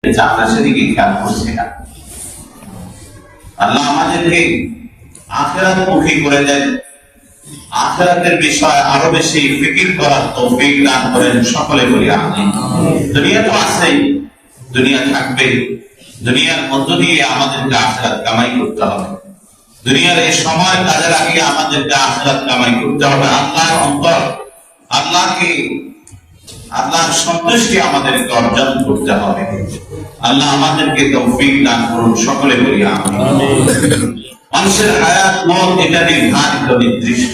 আমরা সেদিকে খেয়াল করছি না। আল্লাহ আমাদেরকে আখিরাতমুখী করে দেন, আখিরাতের বিষয়ে আরো বেশি ফিকির করার তৌফিক দান করেন। সকলে বলি আমিন। দুনিয়া তো আছেই, দুনিয়া থাকবে, দুনিয়ার মধ্য দিয়ে আমাদেরকে আখিরাত কামাই করতে হবে। দুনিয়ার এই সময় কাজে লাগিয়ে আমাদেরকে আখিরাত কামাই করতে হবে। আল্লাহর অন্তর, আল্লাহর সন্তুষ্টি আমাদেরকে অর্জন করতে হবে। আল্লাহ আমাদেরকে তৌফিক দান করুন। সকলে বলি আমিন। মানুষের হায়াত মত এটা নির্ধারিত, নির্দিষ্ট।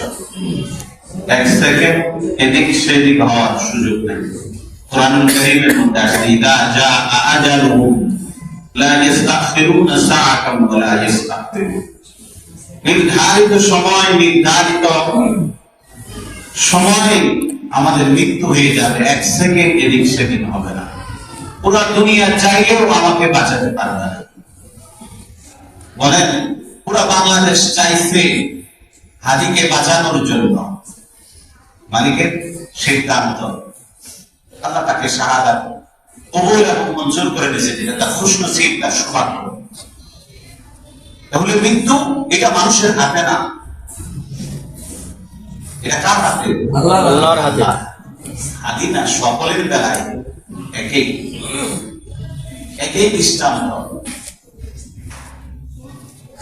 এক সেকেন্ড এদিক সেদিক হওয়ার সুযোগ নেই। কুরআনুল কারীমের মধ্যে আছে, ইদা জা আজালুহুম লা ইস্তাখিরুনা সাআতাম ওয়া লা ইস্তাকদিরুন। নির্ধারিত সময়, নির্ধারিত সময়ে আমাদের মৃত্যু হয়ে যাবে। এক সেকেন্ড এদিক সেদিক হবে না। পুরো দুনিয়া চাইলেও আমাকে বাঁচাতে পারবে না। বলেন, পুরো বাংলাদেশ চাইছে হাদিকে বাঁচানোর জন্য, মালিকের সিদ্ধান্ত, আল্লাহ তাকে শাহাদাত কবুল এবং মঞ্জুর করে দিয়েছে, যেটা তার খুশনসিব, তার সৌভাগ্য। তাহলে মৃত্যু এটা মানুষের হাতে না, এটা কার হাতে? আল্লাহর হাতে। হাদি না, সকলের বেলায় একই দৃষ্টান্ত।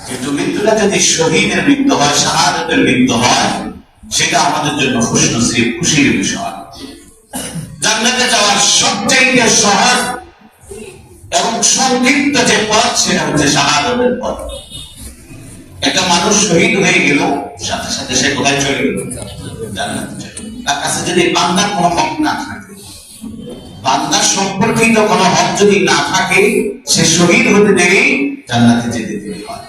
কিন্তু মৃত্যুটা যদি শহীদের মৃত্যু হয়, শাহাদাতের মৃত্যু হয়, সেটা আমাদের জন্য খুশনসিব, খুশির বিষয়। জান্নাতে যাওয়ার সবচেয়ে সহজ এবং সংক্ষিপ্ত যে পথ, সেটা হচ্ছে শাহাদাতের পথ। একটা মানুষ শহীদ হয়ে গেল, সাথে সাথে সে কোথায় চলে গেল? জান্নাতে চলে গেল। তার কাছে যদি বান্দার কোনো হক না থাকে, বান্দার সম্পর্কিত কোনো হক যদি না থাকে, সে শহীদ হতে দেরি জান্নাতে যেতে দেরি হয়।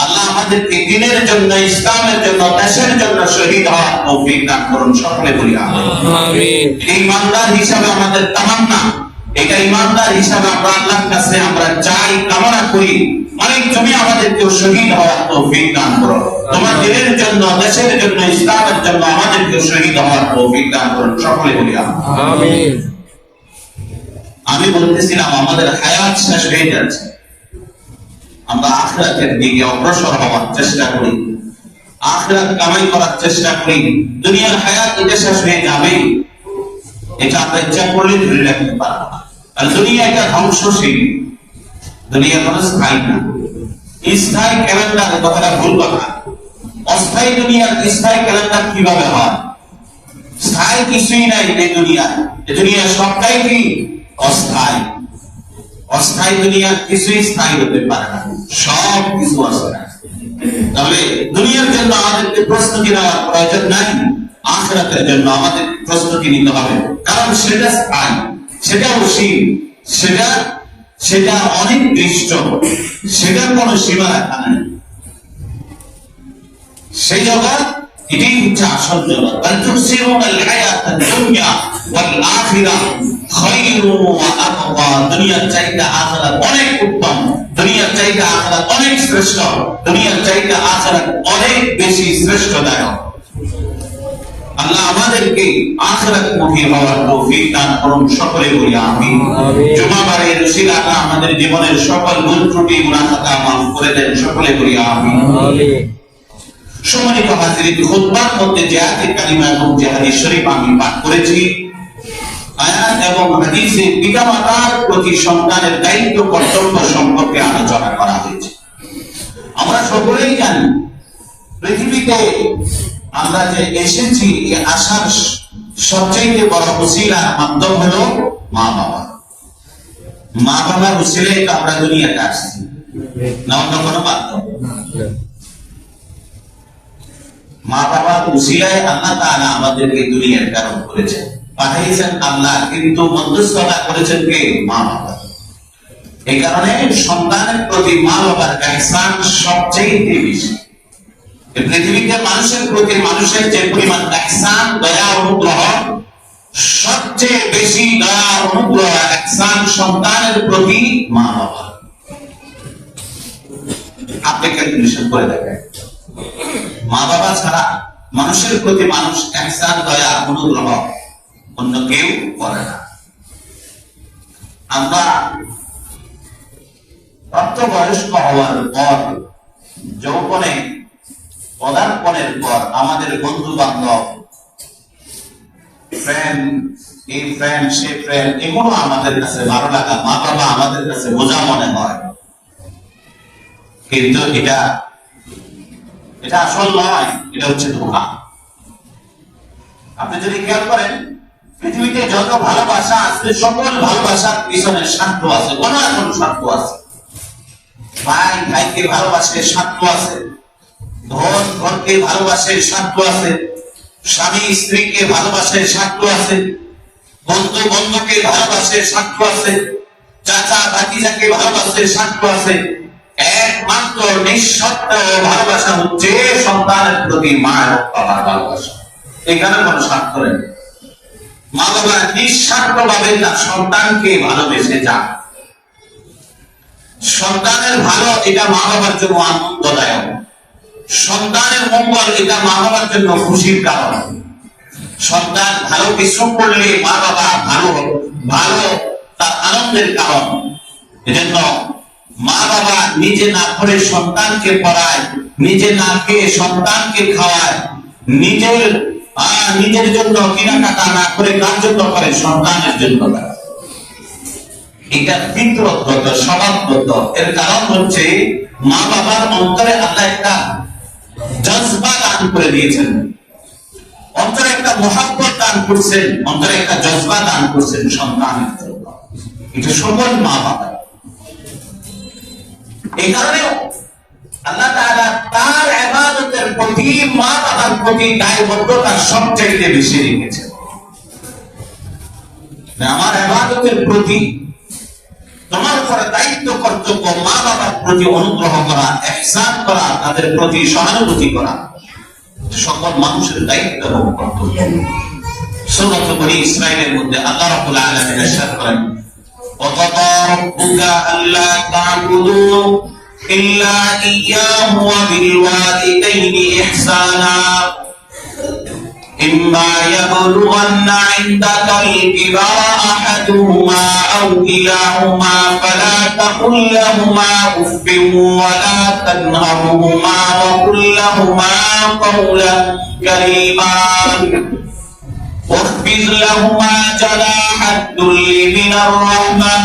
আল্লাহ আমাদেরকে দ্বীনের জন্য, ইসলামের জন্য, দেশের জন্য শহীদ হওয়ার তৌফিক দান করুন। সকলে বলি আমিন। ঈমানদার হিসাবে আমাদের তামান্না, এটা ঈমানদার হিসাবে আমরা আল্লাহর কাছে আমরা চাই, কামনা করি, অনেক তুমি আমাদেরকে শহীদ হওয়ার তৌফিক দান করো। তোমার দ্বীনের জন্য, দেশের জন্য, ইসলামের জন্য আমাদেরকে শহীদ হওয়ার তৌফিক দান করুন। সকলে বলি আমিন। আমি বলতেছিলাম, আমাদের হায়াত শেষ হয়ে যাচ্ছে, আমরা আখিরাতের দিকে অগ্রসর হওয়ার চেষ্টা করি, আখিরাত কামাই করার চেষ্টা করি। দুনিয়ার হায়াত এটা শেষ হয়ে যাবে, এটা আমরা ইচ্ছা করলে ধরে রাখতে পারবো না। আর দুনিয়া এটা ধ্বংসশীল, দুনিয়া কোনো স্থায়ী না। স্থায়ী ক্যালেন্ডার, কথাটা ভুল কথা। অস্থায়ী দুনিয়ার স্থায়ী ক্যালেন্ডার কিভাবে হয়? স্থায়ী কিছুই নাই এই দুনিয়ায়। এই দুনিয়া সবটাই কি অস্থায়ী। অস্থায়ী দুনিয়ার কিছুই স্থায়ী হতে পারে না, সব কিছু অস্থায়ী। তাহলে দুনিয়ার জন্য আমাদেরকে প্রস্তুতি নেওয়ার প্রয়োজন নাই, আখিরাতের জন্য আমাদের প্রস্তুতি নিতে হবে। কারণ সেটা স্থায়ী, সেটা অসীম, সেটা অনেক দৃষ্ট, সেটার কোনো সীমা রাখা নাই। সেই জগৎ এটাই হচ্ছে আসল জগৎ। বাল তুসিরুনাল হায়াতাদ দুনিয়া ওয়াল আখিরাহ খায়রুন ওয়া আবকা। দুনিয়ার চাইতে আখিরাত অনেক উত্তম, দুনিয়ার চাইতে আখিরাত অনেক শ্রেষ্ঠ, দুনিয়ার চাইতে আখিরাত অনেক বেশি শ্রেষ্ঠদায়ক। আল্লাহ আমাদেরকে আখিরাতমুখী হওয়ার তৌফিক দান করুন। সকলে বলি আমিন। জুমাবারের উসিলা আল্লাহ আমাদের জীবনের সকল ভুল ত্রুটি, গুনাহ খাতা মাফ করে দেন। সকলে বলি আমিন। সম্মানিত হাজিরিন, খুতবার মধ্যে যে আয়াতে কারিমা এবং যে হাদিস শরীফ আমি পাঠ করেছি, আয়াত এবং হাদিসে পিতামাতার প্রতি সন্তানের দায়িত্ব, কর্তব্য সম্পর্কে আলোচনা করা হয়েছে। আমরা সকলেই জানি, পৃথিবীতে আমরা যে এসেছি, আসার সবচেয়ে বড় উসিলা, মাধ্যম হলো মা বাবা। মা বাবার উসিলায় তো আমরা দুনিয়াতে আসছি, না অন্য কোনো মাধ্যম। মা বাবার উসিলায় আল্লাহ তাআলা আমাদেরকে দুনিয়ার কারণ করেছেন, পাঠিয়েছেন আল্লাহ, কিন্তু মধ্যস্থতা করেছেন কে? মা বাবা। এই কারণে সন্তানের প্রতি মা বাবার ইহসান সবচেয়ে বেশি। পৃথিবীতে মানুষের প্রতি মানুষের যে পরিমাণ ইহসান, দয়া, অনুগ্রহ, সবচেয়ে বেশি দয়া, অনুগ্রহ, ইহসান সন্তানের প্রতি মা বাবা। আপনি ক্যালকুলেশন করে দেখেন, মা বাবা ছাড়া মানুষের প্রতি মানুষ ইহসান, দয়া, অনুগ্রহ অন্য কেউ করে না। আমরা প্রাপ্তবয়স্ক হওয়ার পর, যৌবনে পদার্পণের পর আমাদের বন্ধু বান্ধব, ফ্রেন্ড, এই ফ্রেন্ড সে ফ্রেন্ড, এগুলো আমাদের কাছে ভালো লাগা, মা বাবা আমাদের কাছে বোঝা মনে হয়, কিন্তু এটা আসল নয়, এটা হচ্ছে ধোঁকা। আপনি যদি খেয়াল করেন, পৃথিবীতে যত ভালোবাসা আছে, সকল ভালোবাসার পিছনে স্বার্থ আছে, কোন না কোন স্বার্থ আছে। ভাই ভাইকে ভালোবাসে, স্বার্থ আছে। ধন ধনকে ভালোবাসে, স্বার্থ আছে। স্বামী স্ত্রীকে ভালোবাসে, স্বার্থ আছে। বন্ধু বন্ধুকে ভালোবাসে, স্বার্থ আছে। চাচা ভাতিজাকে ভালোবাসে, স্বার্থ আছে। একমাত্র নিঃস্বার্থ ভালোবাসা হচ্ছে সন্তানের প্রতি মা এবং বাবার ভালোবাসা। এখানে কোন স্বার্থ নেই। মা বাবা নিঃস্বার্থ ভাবে তার সন্তানকে ভালোবেসে যান। সন্তানের ভালো, এটা মা বাবার জন্য আনন্দদায়ক। সন্তানের মঙ্গল, এটা মা বাবার জন্য খুশির কারণ। সন্তান ভালো কিছু করলে মা বাবা ভালো তার আনন্দের কারণ। এজন্য মা বাবা নিজে না করে সন্তানকে পড়ায়, নিজে না খেয়ে সন্তানকে খাওয়ায়, নিজের জন্য কেনাকাটা না করে কার জন্য করে? সন্তানের জন্য। এটা ফিতরতগত, স্বভাবগত। এর কারণ হচ্ছে মা বাবার অন্তরে আল্লাহ একটা জজবা দান করে দিয়েছেন, অন্তরে একটা মহব্বত দান করছেন, অন্তরে একটা জজবা দান করছেন সন্তানের জন্য। এটা সকল মা বাবা। এই কারণে আল্লাহ তাআলা তার ইবাদতের প্রতি, মা বাবার প্রতি দায়বদ্ধতা সবচেয়ে বেশি রেখেছেন। আমার ইবাদতের প্রতি তোমার উপরে দায়িত্ব, কর্তব্য মা বাবার প্রতি অনুগ্রহ করা, ইহসান করা, তাদের প্রতি সহানুভূতি করা, সকল মানুষের দায়িত্ব এবং কর্তব্য। সূরা বনী ইসরাঈলের মধ্যে আল্লাহ রাব্বুল আলামিন ইরশাদ করেন, ওয়াকাদা রাব্বুকা আল্লা তা'বুদু ইল্লা ইয়্যাহু ওয়া বিল ওয়ালিদাইনি ইহসানা إما يبلغن عندك الكبر أحدهما أو كلاهما فلا تقل لهما أف ولا تنهرهما وقل لهما قولا كريما واخفض لهما جناح الذل من الرحمة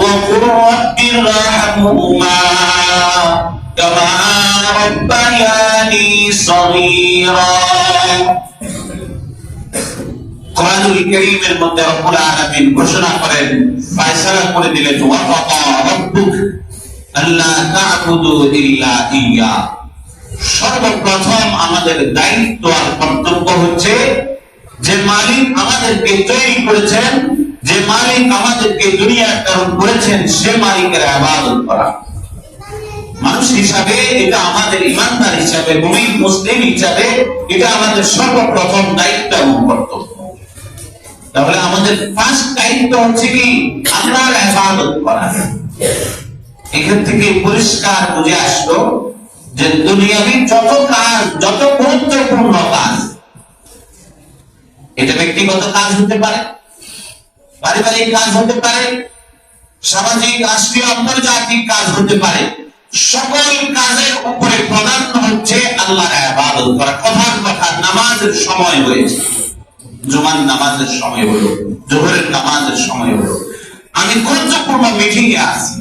وقل رب ارحمهما كما ربياني صغيرا। কোরআনুল কারীমের মধ্যে রব্বুল আলামিন ঘোষণা করেন, ফয়সালা করে দিলেন, ওয়াকাদা রাব্বুক আল্লা তা'বুদু ইল্লা ইয়্যা। সর্বপ্রথম আমাদের দায়িত্ব আর কর্তব্য হচ্ছে, যে মালিক আমাদেরকে তৈরি করেছেন, যে মালিক আমাদেরকে দুনিয়ার কারণ করেছেন, সে মালিকের ইবাদত করা। মানুষ হিসাবে এটা আমাদের, ইমানদার হিসাবে, মুমিন মুসলিম হিসাবে এটা আমাদের সর্বপ্রথম দায়িত্ব এবং কর্তব্য। তাহলে আমাদের ফার্স্ট দায়িত্ব হচ্ছে কি? আল্লাহর ইবাদত করা। এখান থেকে পরিষ্কার বুঝে আসলো যে দুনিয়াবি যত কাজ, যত গুরুত্বপূর্ণ কাজ, এটা ব্যক্তিগত কাজ হতে পারে, পারিবারিক কাজ হতে পারে, সামাজিক, রাষ্ট্রীয়, আন্তর্জাতিক কাজ হতে পারে, সকল কাজের উপরে প্রধান হচ্ছে আল্লাহর ইবাদত করা। কথার কথা, নামাজের সময় হয়েছে, জুমার নামাজের সময় হলো, জোহরের নামাজের সময় হলো, আমি গুরুত্বপূর্ণ মিটিং এ আছি,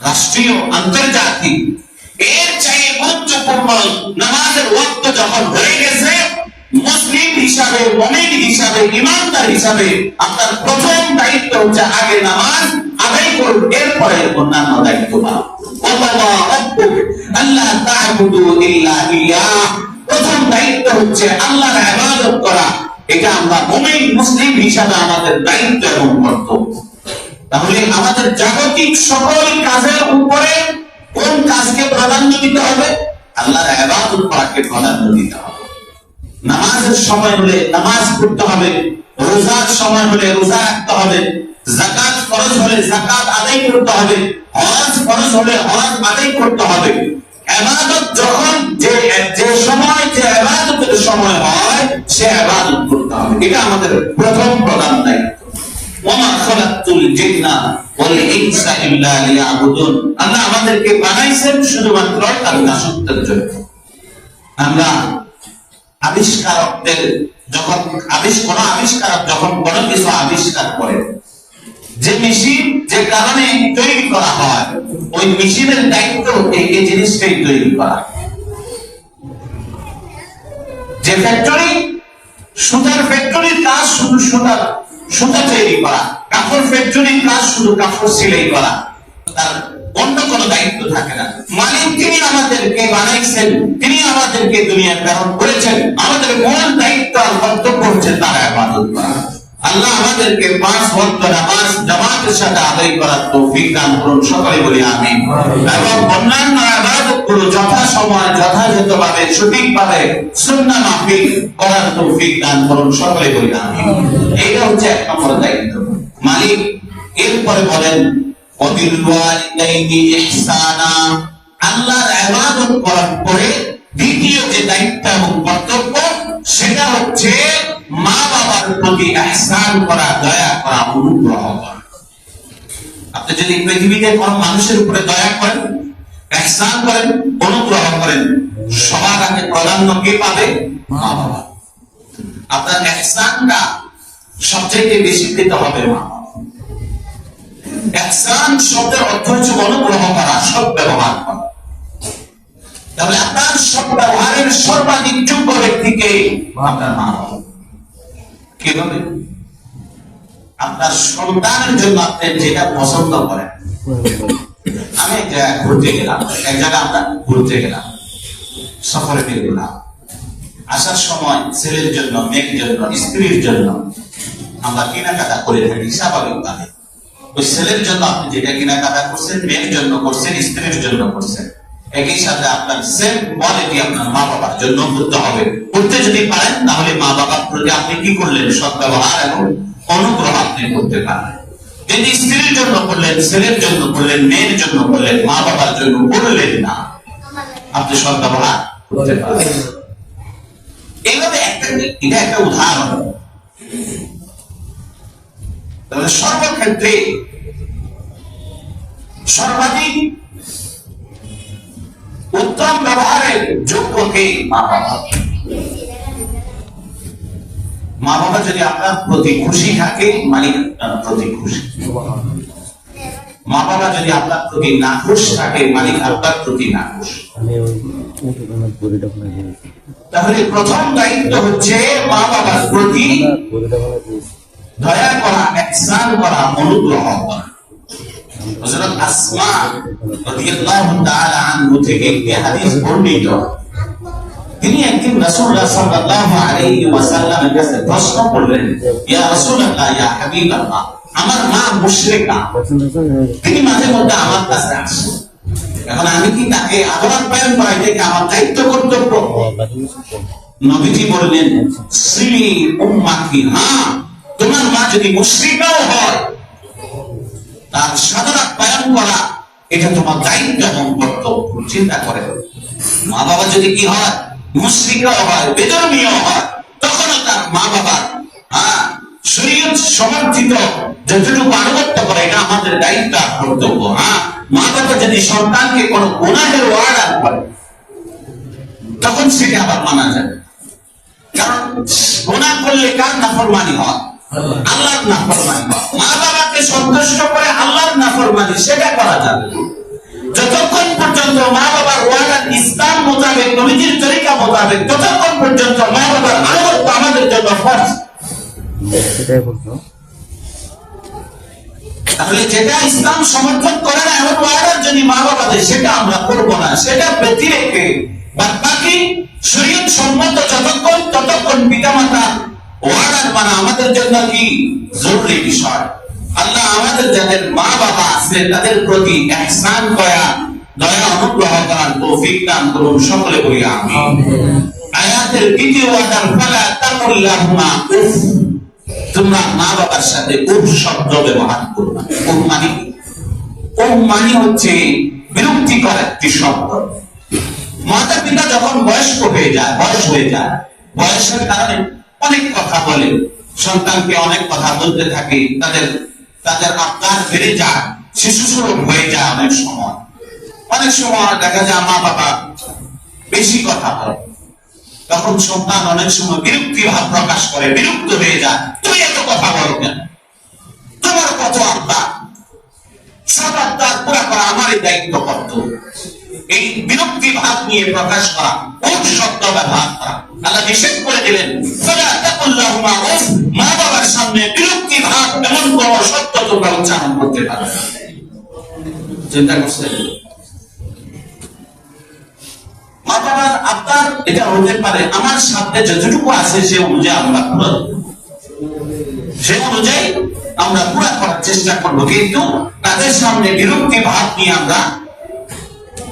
রাষ্ট্রীয়, আন্তর্জাতিক, এর চেয়ে গুরুত্বপূর্ণ নামাজের ওয়াক্ত যখন হয়ে গেছে, মুসলিম হিসাবে, মুমিন হিসাবে, ইমানদার হিসাবে আপনার প্রথম দায়িত্ব হচ্ছে আগে নামাজ আদায় করুন, এরপরে অন্যান্য দায়িত্ব পালন। ওয়াকাদা রাব্বুক আল্লা তা'বুদু ইল্লা ইয়্যাহু। প্রথম দায়িত্ব হচ্ছে আল্লাহর ইবাদত করা। এটা আমরা মুমিন মুসলিম হিসাবে আমাদের দায়িত্ব এবং কর্তব্য। তাহলে আমাদের জাগতিক সকল কাজের উপরে কোন কাজকে প্রাধান্য দিতে হবে? আল্লাহর ইবাদত করাকে প্রাধান্য দিতে হবে। নামাজের সময় হলে নামাজ পড়তে হবে, রোজার সময় হলে রোজা রাখতে হবে, যাকাত ফরজ হলে যাকাত আদায় করতে হবে, হজ ফরজ হলে হজ আদায় করতে হবে। ইবাদত যখন যে সময়, যে ইবাদতের সময় হয়, সে ইবাদত করতে হবে। এটা আমাদের প্রথম প্রধান দায়িত্ব। ওয়ামা খালাকতুল জিন্না ওয়াল ইনসা ইল্লা লিয়াবুদুন। আল্লাহ আমাদেরকে বানাইছেন শুধুমাত্র তার দাসত্বের জন্য। আমরা আবিষ্কারকদের যখন কোন আবিষ্কারক যখন কোন কিছু আবিষ্কার করে, যে মেশিন যে কারণে তৈরি করা হয়, ওই মেশিনের দায়িত্ব এই জিনিসটাই তৈরি করা। যে ফ্যাক্টরি, সুতার ফ্যাক্টরির কাজ শুধু সুতা তৈরি করা, কাপড় ফ্যাক্টরির কাজ শুধু কাপড় সেলাই করা, তার অন্য কোনো দায়িত্ব থাকে না। মালিক তিনি আমাদেরকে বানাইছেন, তিনি আমাদেরকে দুনিয়া প্রেরণ করেছেন, আমাদের মূল দায়িত্ব আর কর্তব্য হচ্ছে তার ইবাদত করা। আল্লাহ আমাদেরকে 5 ওয়াক্ত নামাজ জামাতের সাথে আদায় করার তৌফিক দান করুন, সকলে বলি আমিন। এবং অন্যান্য ইবাদতগুলো যথাসময়ে যথাযথভাবে সঠিকভাবে সুন্নাহ মাফিক করার তৌফিক দান করুন, সকলে বলি আমিন। এইটা হচ্ছে 1 নম্বর দায়িত্ব। মালিক এরপরে বলেন ওয়াবিল ওয়ালিদাইনি ইহসানা। আল্লাহর ইবাদত করার পরে দ্বিতীয় যে দায়িত্ব এবং কর্তব্য, সেটা হচ্ছে মা বাবার প্রতি ইহসান করা, দয়া করা, অনুগ্রহ করা। আপনি যদি পৃথিবীতে কোন মানুষের উপরে দয়া করেন, ইহসান করেন, অনুগ্রহ করেন, সবার আগে প্রাধান্য কে পাবে? মা বাবা। আপনার ইহসানটা সবচেয়ে বেশি পেতে হবে মা বাবা। ইহসান শব্দের অর্থ হচ্ছে অনুগ্রহ করা, সৎ ব্যবহার করা। তাহলে আপনার সৎ ব্যবহারের সর্বাধিক যোগ্য ব্যক্তিকে আপনার মা বাবা। কিভাবে? আপনার সন্তানের জন্য আপনি যেটা পছন্দ করেন। আমি এক জায়গায় ঘুরতে গেলাম, সফরে বের হলাম। আসার সময় ছেলের জন্য, মেয়ের জন্য, স্ত্রীর জন্য আমরা কেনাকাটা করে থাকি স্বাভাবিকভাবে। ওই ছেলের জন্য আপনি যেটা কেনাকাটা করছেন, মেয়ের জন্য করছেন, স্ত্রীর জন্য করছেন, একই সাথে আপনার সেম কোয়ালিটি আপনার মা বাবার জন্য করতে হবে। করতে যদি পারেন তাহলে মা বাবার প্রতি আপনি কি করলেন? সৎ ব্যবহার এবং অনুগ্রহ আপনি করতে পারবেন। যদি স্ত্রীর জন্য করলেন, ছেলের জন্য করলেন, মেয়ের জন্য করলেন, মা বাবার জন্য করলেন না, আপনি সৎ ব্যবহার করতে পারবেন। এইভাবে এটা একটা উদাহরণ। তাহলে সর্বক্ষেত্রে সর্বাধিক উত্তম ব্যবহারের যোগ্য কে? মা বাবা। মা বাবা যদি আপনার প্রতি খুশি থাকে, মালিক আপনার প্রতি খুশি। মা বাবা যদি আপনার প্রতি নাখুশ থাকে, মালিক আপনার প্রতি নাখুশ। তাহলে প্রথম দায়িত্ব হচ্ছে মা বাবার প্রতি দয়া করা, ইহসান করা, অনুগ্রহ করা। হযরত আসমা রাদিয়াল্লাহু তাআলা আনহা থেকে এই হাদিস বর্ণিত। তিনি একদিন রাসূলুল্লাহ সাল্লাল্লাহু আলাইহি ওয়াসাল্লামের কাছে প্রশ্ন করলেন, ইয়া রাসূলুল্লাহ, ইয়া হাবিবাল্লাহ, আমার মা মুশরিকা, তিনি মাঝে মধ্যে আমার কাছে আসে, এখন আমি কি তাকে আদর আপ্যায়ন করাই থেকে আমার দায়িত্ব কর্তব্য? নবীজি বললেন, সিলি উম্মাকি, হ্যাঁ, তোমার মা যদি মুশরিকাও হয়, তার সাদর আপ্যায়ন করা এটা তোমার দায়িত্ব এবং কর্তব্য। চিন্তা করে, মা বাবা যদি কি হয়? মুশরিকাও হয়, বেধর্মীয় হয়, তখনও তার মা বাবা শরীয়ত সমর্থিত যতটুকু আনুগত্য করে, এটা আমাদের দায়িত্ব আর কর্তব্য। মা বাবা যদি সন্তানকে কোনো গুনাহের ওয়ার্ডার করে, তখন সেটা আবার মানা যাবে। কারণ গুনাহ করলে কার নাফরমানি হয়? আল্লাহর নাফরমানি হয়। মা বাবাকে সন্তুষ্ট করে আল্লাহর নাফরমানি সেটা করা যাবে যতক্ষণ পর্যন্ত মা বাবার ওয়াদা ইসলাম মোতাবেক, নবীজির তরিকা মোতাবেক, ততক্ষণ পর্যন্ত মা বাবার আনুগত্য আমাদের জন্য ফরজ। তাহলে যেটা ইসলাম সমর্থন করে না এমন ওয়াদার যদি মা বাবাদের, সেটা আমরা করব না। সেটা ব্যতি রেখে বাকি শরীয়ত সম্মত যতক্ষণ, ততক্ষণ পিতামাতা ওয়াদার মানা আমাদের জন্য কি জরুরি বিষয়। আল্লাহ আমাদের যাদের মা বাবা আছে তাদের প্রতি ইহসান করা, দয়া অনুগ্রহ করার তৌফিক দান করুন, সকলে বলি আমিন। আয়াতের দ্বিতীয় ওয়াদার ফালা তাকুল্লাহুমা উফ, তোমরা মা বাবার সাথে উফ শব্দ ব্যবহার করবে না। উফ মানে হচ্ছে বিরক্তিকর একটি শব্দ। মাতা পিতা যখন বয়স্ক হয়ে যায়, বয়স হয়ে যায়, বয়সের কারণে অনেক কথা বলে, সন্তানকে অনেক কথা বলতে থাকি, তাদের তাদের আবদার বেড়ে যায়, শিশু সুলভ হয়ে যায়। অনেক সময় দেখা যায় মা বাবা বেশি কথা বলে, তখন সন্তান অনেক সময় বিরক্তি ভাব প্রকাশ করে, বিরক্ত হয়ে যায়। তুমি এত কথা বলো কেন? তোমার কত আবদার, সব আবদার পুরা করা আমারই দায়িত্ব কর্তব্য। এই বিরক্তি ভাব নিয়ে প্রকাশ করা, উফ শব্দ ব্যবহার করা আল্লাহ নিষেধ করে দিলেন। মা বাবার সামনে বিরক্তি ভাব এমন কোন শব্দ তোমরা উচ্চারণ করতে পারো না। চিন্তা করছেন? মা বাবার আবদার এটা হতে পারে আমার সাথে যতটুকু আছে সে অনুযায়ী আমরা পুরো সে অনুযায়ী আমরা পুরা করার চেষ্টা করবো, কিন্তু তাদের সামনে বিরক্তি ভাব নিয়ে আমরা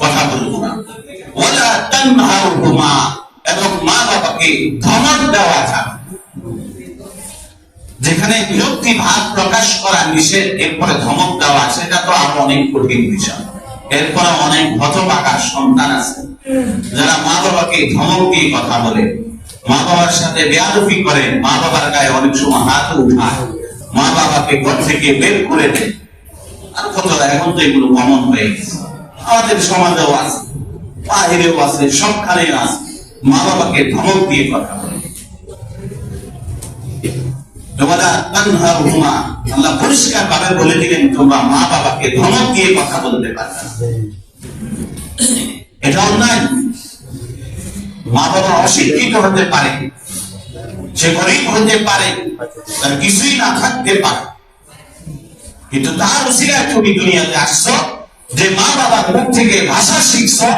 কথা বলবো না। ওয়ালা তানহারহুমা, এবং মা বাবাকে ধমক দেওয়া যাবে। যেখানে বিরক্তি ভাব প্রকাশ করা নিষেধ, এরপরে ধমক দেওয়া সেটা তো আরো অনেক কঠিন বিষয়। এরপরে অনেক হতভাগা সন্তান আছে যারা মা বাবাকে ধমক দিয়ে কথা বলে, মা বাবার সাথে বেয়াদবি করে, মা বাবার গায়ে অনেক সময় হাত উঠায়, মা বাবাকে ঘর থেকে বের করে দেয়। আর কত, এখন তো এগুলো কমন হয়ে গেছে, আমাদের সমাজেও আছে, বাহিরেও আছে, সবখানে আছে। মা বাবাকে ধমক দিয়ে কথা বলে। আল্লাহ পরিষ্কার ভাবে বলে দিলেন তোমরা মা বাবাকে ধমক দিয়ে কথা বলতে পারবে না, এটা অন্যায়। মা বাবা অশিক্ষিত হতে পারে, সে গরিব হতে পারে, তার কিছুই না থাকতে পারে, কিন্তু তার উসিলায় তুমি দুনিয়াতে আসছো, যে মা বাবার মুখ থেকে ভাষা শিখছো,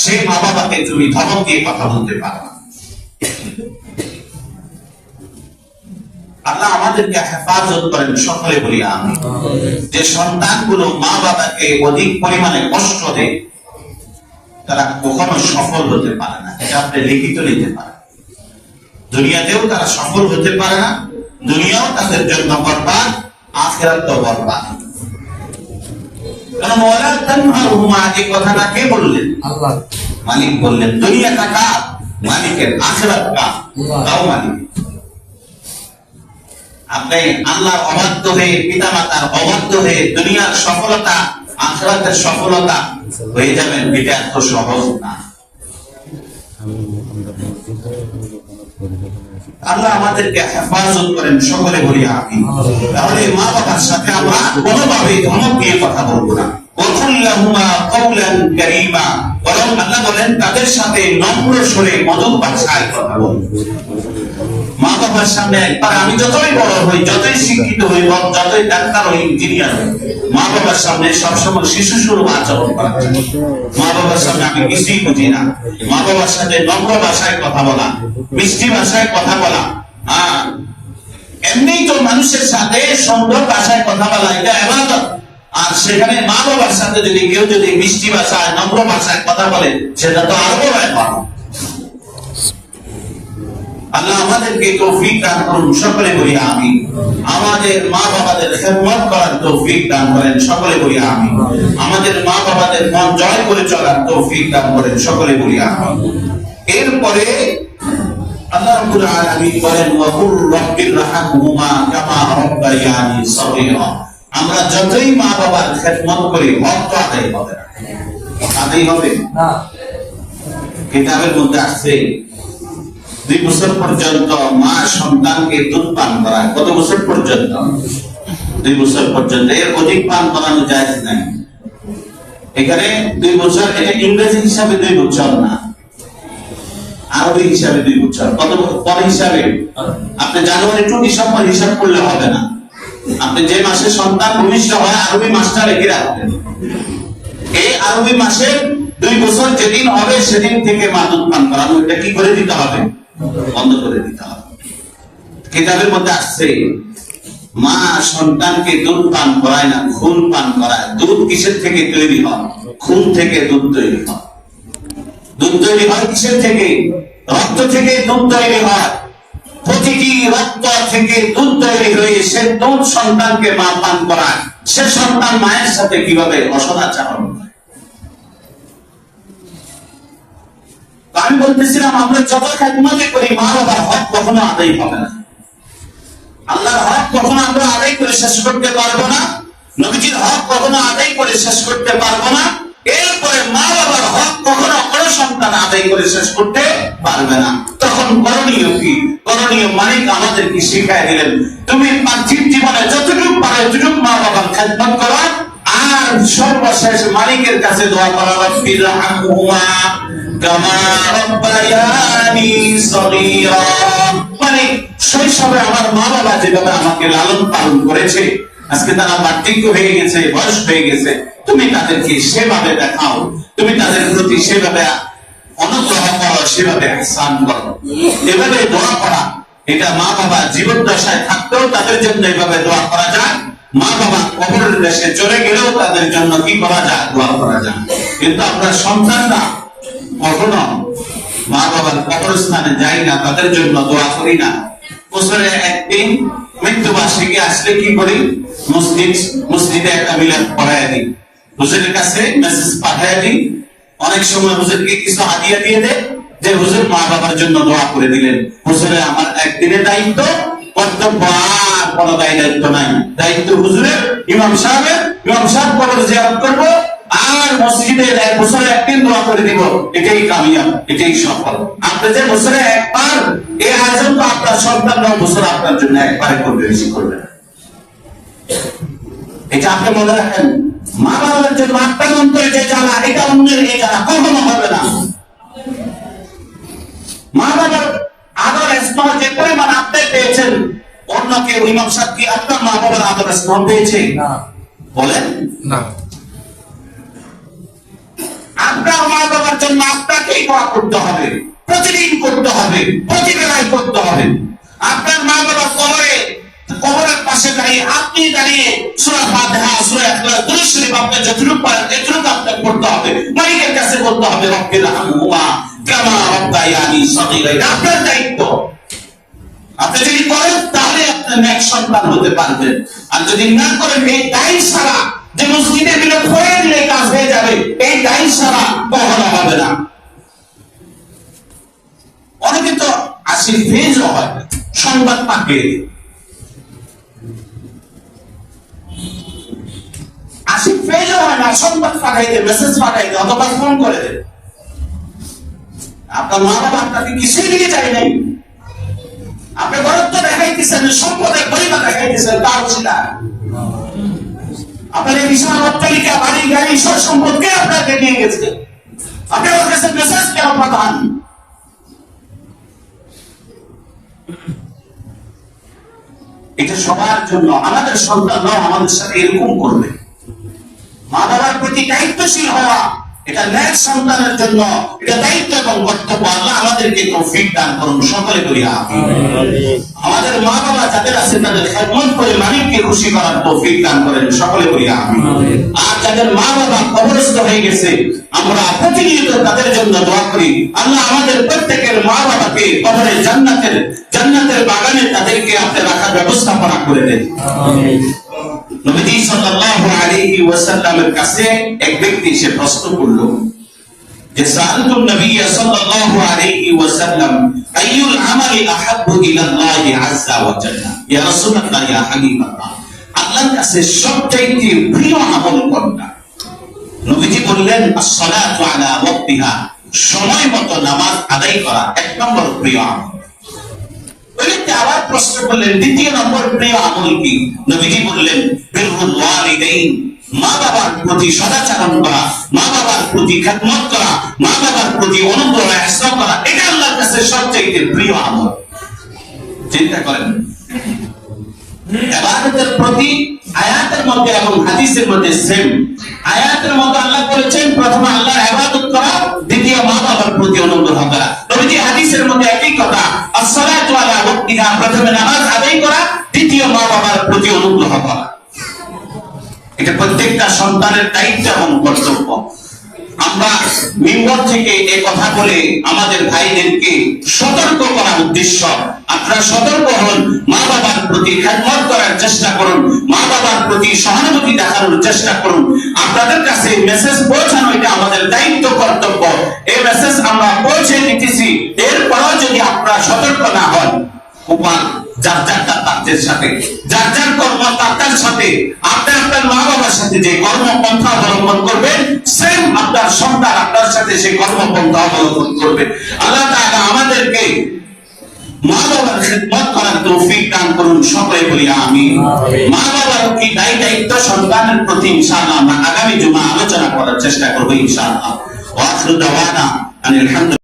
সেই মা বাবাকে তুমি ধমক দিয়ে কথা বলতে পারো না। আল্লাহ আমাদেরকে হেফাজত করেন, সকলে বলি আমিন। যে সন্তানগুলো মা বাবাকে অধিক পরিমাণে কষ্ট দেয়, তারা কখনো সফল হতে পারে না। এটা আপনি লিখিত নিতে পারেন। দুনিয়াতেও তারা সফল হতে পারে না, দুনিয়াও তাদের জন্য বরবাদ, আখিরাতও বরবাদ। কারণ ওয়ালা তানহারহুমা, এই কথাটা কে বললেন? আল্লাহ। মালিক বললেন। দুনিয়াটা কার? মালিকের। আখিরাত কার? তাও মালিক। আপনি আল্লাহর অবাধ্য হয়ে, পিতা মাতার অবাধ্য হয়ে দুনিয়ার সফলতা আখিরাতের সফলতা হয়ে যাবেন, এটা এত সহজ না। আল্লাহ আমাদেরকে হেফাজত করেন, সকলে বলি আমিন। তাহলে মা বাবার সাথে আমরা কোনোভাবে ধমক দিয়ে কথা বলবো না। ওয়াকুল্লাহুমা কাওলান কারীমা, বরং আল্লাহ বলেন তাদের সাথে নম্র সুরে মধুর ভাষায় কথা বলবো। মা বাবার সামনে একবার আমি যতই বড় হই, যতই শিক্ষিত হই, যতই ডাক্তার হই, ইঞ্জিনিয়ার হই, মা বাবার সামনে সবসময় শিশু সুলভ আচরণ করা। মা বাবার সামনে আমি কিছুই বুঝি না, মা বাবার সাথে নম্র ভাষায় কথা বলা, মিষ্টি ভাষায় কথা বলা। এমনি তো মানুষের সাথে সুন্দর ভাষায় কথা বলা এটা ইবাদত, আর সেখানে মা বাবার সাথে যদি কেউ যদি মিষ্টি ভাষায় নম্র ভাষায় কথা বলে, সেটা তো আরো বড় ইবাদত। আল্লাহ আমাদেরকে তৌফিক দান করুন, সকলে বলি আমিন। আমাদের মা বাবাদের খেদমত করার তৌফিক দান করেন, সকলে বলি আমিন। আমাদের মা বাবাদের মন জয় করে চলার তৌফিক দান করেন, সকলে বলি আমিন। এরপরে আল্লাহ রাব্বুল আলামিন বলেন ওয়া কুর রাব্বিরহামহুমা কামা রাব্বায়ানি সগীরা। আমরা যতই মা বাবার খেদমত করি, হক তো আদায় হবে না। আদায় হবে না। কিতাবের মধ্যে আসছে 2 বছর পর্যন্ত মা সন্তানকে দুধ পান করায়। কত বছর পর্যন্ত? 2 বছর পর্যন্ত। এর অধিক পান করানো জায়েজ নাই। এখানে 2 বছর, এটা ইংরেজি হিসাবে 2 বছর না, আরবি হিসাবে 2 বছর। কত পর হিসাবে? আপনি জানুয়ারি টু ডিসেম্বর হিসাব করলে হবে না। আপনি যে মাসে সন্তান ভূমিষ্ঠ হয় আরবি মাসটা রেখে রাখবেন। এই আরবি মাসের 2 বছর যেদিন হবে সেদিন থেকে মা দুধ পান করানো, এটা কি করে দিতে হবে? বন্ধ করে দিতে হবে। কিতাবের মধ্যে আসছে মা সন্তানকে দুধ পান করায় না, খুন পান করায়। দুধ কিসের থেকে তৈরি হয়? খুন থেকে দুধ তৈরি হয়। দুধ তৈরি হয় কিসের থেকে? রক্ত থেকে দুধ তৈরি হয়। প্রতিটি রক্ত থেকে দুধ তৈরি হয়ে সে দুধ সন্তানকে মা পান করায়। সে সন্তান মায়ের সাথে কিভাবে অসদাচরণ করে। আমি বলতেছিলাম আমরা যত খেদমতে করি, মা বাবার হক কখনো আদায় হবে না। আল্লাহর হক কখনো আমরা আদায় করে শেষ করতে পারবো না, নবীজির হক কখনো আদায় করে শেষ করতে পারবো না, এরপরে মা বাবার হক কখনো কোনো সন্তান আদায় করে শেষ করতে পারবে না। তখন করণীয় কি? করণীয় মালিক আমাদেরকে শিখাই দিলেন, তুমি পার্থিব জীবনে যতটুকু পারো ততটুকু মা বাবার খেদমত করো, আর সর্বশেষ মালিকের কাছে দোয়া করা, রব্বির হামহুমা কামা রাব্বায়ানি সগীরা। মানে শৈশবে আমার মা বাবা যেভাবে আমাকে লালন পালন করেছে, আজকে তারা বার্ধক্য হয়ে গেছে, বয়স হয়ে গেছে, তুমি তাদেরকে সেভাবে দেখাও, তুমি তাদের প্রতি সেভাবে অনুগ্রহ করো, সেভাবে ইহসান করো। এভাবে দোয়া করা, এটা মা বাবা জীবদ্দশায় থাকতেও তাদের জন্য এভাবে দোয়া করা যায়, মা বাবা কবরের দেশে চলে গেলেও তাদের জন্য কি করা যায়? দোয়া করা যায়। কিন্তু আমরা সন্তানরা কখনো মা বাবার কবরস্থানে যাই না, তাদের জন্য দোয়া করি না। বছরে একদিন মৃত্যুবার্ষিকী আসলে কি করি? মসজিদে একটা মিলাদ পড়ায় দিই, হুজুরের কাছে মেসেজ পাঠায় দিই। অনেক সময় হুজুরকে কিছু হাদিয়া দিয়ে দেয় যে হুজুর মা বাবার জন্য দোয়া করে দিলেন। হুজুরের আমার একদিনের দায়িত্ব, কর্তব্য, আর কোনো দায়িত্ব নাই। দায়িত্ব হুজুরের, ইমাম সাহেবের, ইমাম সাহেব কবর জিয়ারত করবো, আর মসজিদে এক বছরে একদিন দোয়া করে দিব, এটাই কামিয়াব, এটাই সফল। আপনি যে বছরে একবার এই আয়োজন, তো আপনার সন্তান বছর আপনার জন্য একবারে করবে, বেশি করবে না। এটা আপনি মনে রাখেন, মা বাবার জন্য আপনার অন্তরে যে জ্বালা, এটা অন্যের এই জ্বালা কখনো হবে না। মা বাবার আদর স্নেহ যে পরিমাণ আপনি পেয়েছেন, অন্য কেউ, ইমাম সাহেব কি আপনার মা বাবার আদর স্নেহ পেয়েছে? না। বলেন না। আপনার মা বাবার জন্য আপনাকেই দোয়া করতে হবে, প্রতিদিন করতে হবে, প্রতিবেলায় করতে হবে। আপনার মা বাবার কবরের পাশে দাঁড়িয়ে, আপনি দাঁড়িয়ে সূরা ফাতিহা, সূরা ইখলাস, দুরূদ শরীফ আপনি যতটুকু পারেন এতটুকু আপনাকে করতে হবে। মালিকের কাছে বলতে হবে, রব্বির হামহুমা কামা রাব্বায়ানি সগীরা। এটা আপনার দায়িত্ব। আপনি যদি করেন তাহলে আপনি নেক সন্তান হতে পারবেন, আর যদি না করেন, এই দায়িত্ব ছাড়া যে মসজিদে মিলাদ পড়ে দিলে কাজ হয়ে যাবে, এই দায়িত্ব ছাড়া কখনো হবে না। অনেকে তো আসি ফেজও হয়, সংবাদ পাঠিয়ে দেয়, আসি ফেজও হয় না, সংবাদ পাঠাই দেয়, মেসেজ পাঠাই দেয়, অথবা ফোন করে দেয়। আপনার মা বাবা আপনাকে কিছুই দিকে চাই নাই, আপনি বরত্ব দেখাইতেছেন, সম্পদের পরিমাণ দেখাইতেছেন, তার চিন্তা আপনার এই বিশাল অট্টালিকা, বাড়ি, গাড়ি, সব সম্পদকে আপনাকে নিয়ে গেছে, আপনি ওর কাছে মেসেজ কেন পাঠান? এটা সবার জন্য। আমাদের সন্তানরাও আমাদের সাথে এরকম করবে। মা বাবার প্রতি দায়িত্বশীল হওয়া, এটা নেক সন্তানের জন্য এটা দায়িত্ব এবং কর্তব্য। আল্লাহ আমাদেরকে তৌফিক দান করুন, সকলে করি আমিন। আমাদের মা বাবা যাদের আছে তাদের খেদমত করে মালিককে খুশি করার তৌফিক দান করেন, সকলে করি আমিন। আর যাদের মা বাবা কবরস্থ হয়ে গেছে, আমরা প্রতিনিয়ত তাদের জন্য দোয়া করি, আল্লাহ আমাদের প্রত্যেকের মা বাবাকে কবরে জান্নাতের বাগানে তাদেরকে আপনি রাখার ব্যবস্থাপনা করে দেন। আমিন। নবীজি সাল্লাল্লাহু আলাইহি ওয়াসাল্লামের কাছে এক ব্যক্তি এসে প্রশ্ন করল যে, সাআলতু নবী সাল্লাল্লাহু আলাইহি ওয়াসাল্লাম আইয়ুল আমালি আহাব্বু ইলাল্লাহি আযজা ওয়া জাল্লা, ইয়া রাসূলুল্লাহ, ইয়া হাবিবাল্লাহ, আল্লাহর কাছে সবচেয়ে প্রিয় আমল কোনটা? নবীজি বললেন, as-সালাতু আলা ওয়াক্তিহা, সময় মতো নামাজ আদায় করা এক নম্বর প্রিয় আমল। আবার প্রশ্ন করলেন, দ্বিতীয় নম্বর প্রিয় আমল কি? নবীজি বললেন, বিররুল ওয়ালিদাইন, মা বাবার প্রতি সদাচরণ করা, মা বাবার প্রতি খেদমত করা, মা বাবার প্রতি অনুগ্রহ ইহসান করা, এটা আল্লাহর কাছে সবচেয়ে প্রিয় আমল। চিন্তা করেন, ইবাদতের প্রতি আয়াতের মধ্যে এবং হাদিসের মধ্যে সেম। আয়াতের মধ্যে আল্লাহ বলেছেন প্রথমে আল্লাহর ইবাদত করা, দ্বিতীয় মা বাবার প্রতি অনুগ্রহ করা। নবীজি হাদিসের মধ্যে একই কথা, as-salatu ala waqtiha, প্রথমে নামাজ আদায় করা, দ্বিতীয় মা বাবার প্রতি অনুগ্রহ করা। এটা প্রত্যেকটা সন্তানের দায়িত্ব এবং কর্তব্য। আমরা মিম্বর থেকে এই কথা বলে আমাদের ভাইদেরকে সতর্ক করার উদ্দেশ্য, আপনারা সতর্ক হন, মা বাবার প্রতি খেদমত করার চেষ্টা করুন, মা বাবার প্রতি সহানুভূতি দেখানোর চেষ্টা করুন। আপনাদের কাছে মেসেজ পৌঁছানো এটা আমাদের দায়িত্ব, কর্তব্য। এই মেসেজ আমরা পৌঁছে দিতেছি, এরপরও যদি আপনারা সতর্ক না হন, উপান যার যার তার সাথে, যার যার কর্ম তার সাথে, আপনি আপনার মা বাবার সাথে যে কর্মপন্থা অবলম্বন করবেন, সেম আপনার সন্তান আপনার সাথে সেই কর্মপন্থা অবলম্বন করবে। আল্লাহ তাআলা আমাদেরকে মা বাবার খিদমত করার তৌফিক দান করুন, সকলে বলি আমিন। মা বাবার কি দায়িত্ব সন্তানের প্রতি ইনশাআল্লাহ আমরা আগামী জুমা আলোচনা করার চেষ্টা করব ইনশাআল্লাহ। ওয়া আখিরু দাওয়ানা আনিল হামদুলিল্লাহ।